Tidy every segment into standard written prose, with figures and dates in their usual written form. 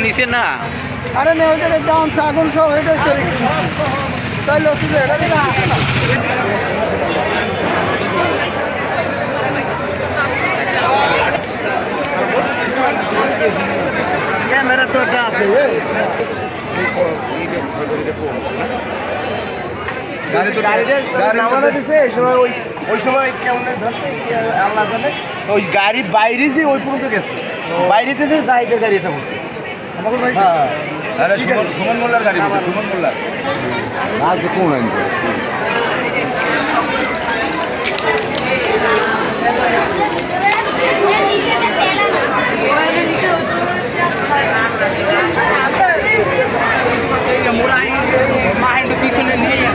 নিচে না আরে মেয়ে ওদের দাম আগুন সব এটাই চলে তাই লসুদের ক্যামেরা তো একটা আছে ওই সময় কেমন ধরছে আল্লাহ জানে ওই গাড়ি বাইরে যে ওই পর্যন্ত গেছে বাইরেতে যে জায়গা গাড়িটা বলছে সুমন মোল্লার গাড়ি সুমন মোল্লার আজ কোন আনবে পিছনে নিয়ে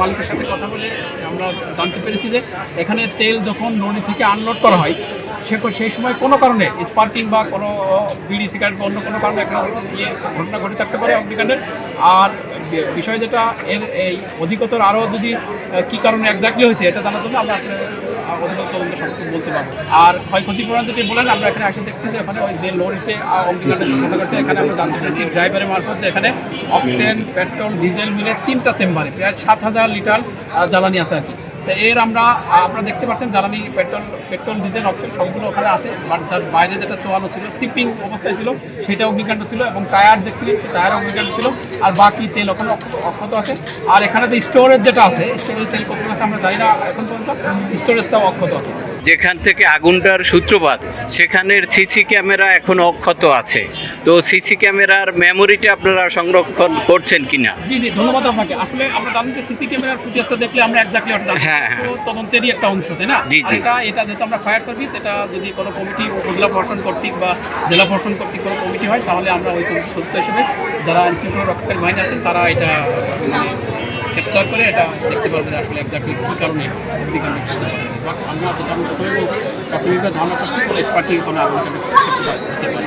মালিকের সাথে কথা বলে আমরা জানতে পেরেছি যে এখানে তেল যখন নদী থেকে আনলোড করা হয় সেই সময় কোনো কারণে স্পার্কিং বা কোনো বিড়ি সিগারেট বা অন্য কোনো কারণে এখানে ঘটনা ঘটে থাকতে পারে অগ্নিকাণ্ডের। আর বিষয় যেটা এর এই অধিকতর আরও যদি কী কারণে একজাক্টলি হয়েছে এটা জানার জন্য আমরা আসলে অধিকতর তদন্ত সম্পর্কে বলতে পারবো। আর ক্ষয়ক্ষতি পরিমাণ যদি বলেন আমরা এখানে এসে দেখছি যে ওখানে ওই যে লরিতে অগ্নিকাণ্ডের ঘটনা ঘটছে এখানে আমরা জানতে পেরেছি ড্রাইভারের মারফত এখানে অকটেন পেট্রোল ডিজেল মিলে 3টা চেম্বারে প্রায় 7,000 লিটার জ্বালানি আছে আর কি। তো এর আপনারা দেখতে পাচ্ছেন জ্বালানি পেট্রোল ডিজেল অকটেন সবগুলো ওখানে আছে, বাট তার বাইরে যেটা চোয়ানো ছিল শিপিং অবস্থায় ছিল সেটা অগ্নিকাণ্ড ছিল, এবং টায়ার দেখছিলেন সেই টায়ার অগ্নিকাণ্ড ছিল, আর বাকি তেল ওখানে অক্ষত আছে। আর এখানে যে স্টোরেজ যেটা আছে স্টোরেজ তেল কত আছে আমরা জানি না এখন পর্যন্ত, স্টোরেজটাও অক্ষত আছে। যেখান থেকে আগুনটার সূত্রপাত সেখানের সিসি ক্যামেরা এখন অক্ষত আছে, তো সিসি ক্যামেরার মেমোরিটা আপনারা সংরক্ষণ করছেন কিনা? জি ধন্যবাদ আপনাকে। আসলে আমরা জানি যে সিসি ক্যামেরার ফুটেজটা দেখলে আমরা এক্স্যাক্টলি ওটা তদন্তেরই একটা অংশ, তাই না? এটা যেহেতু আমরা ফায়ার সার্ভিস, এটা যদি কোনো কমিটি উপজেলা প্রশাসন কর্তৃক বা জেলা প্রশাসন কর্তৃক কোনো কমিটি হয় তাহলে আমরা ওই কমিটির সদস্য হিসেবে যারা আইনশৃঙ্খলা রক্ষাকারী বাহিনী আছেন তারা এটা ক্যাপচার করে এটা দেখতে পারবে যে আসলে এক্স্যাক্টলি কী কারণে অগ্নিকাণ্ড ঘটতে পারে। বাট আমরা যেটা আমি প্রথমে বলছি প্রাথমিকভাবে ধারণা করছি কোনো স্পার্কিং কোনো আগুন হতে পারে।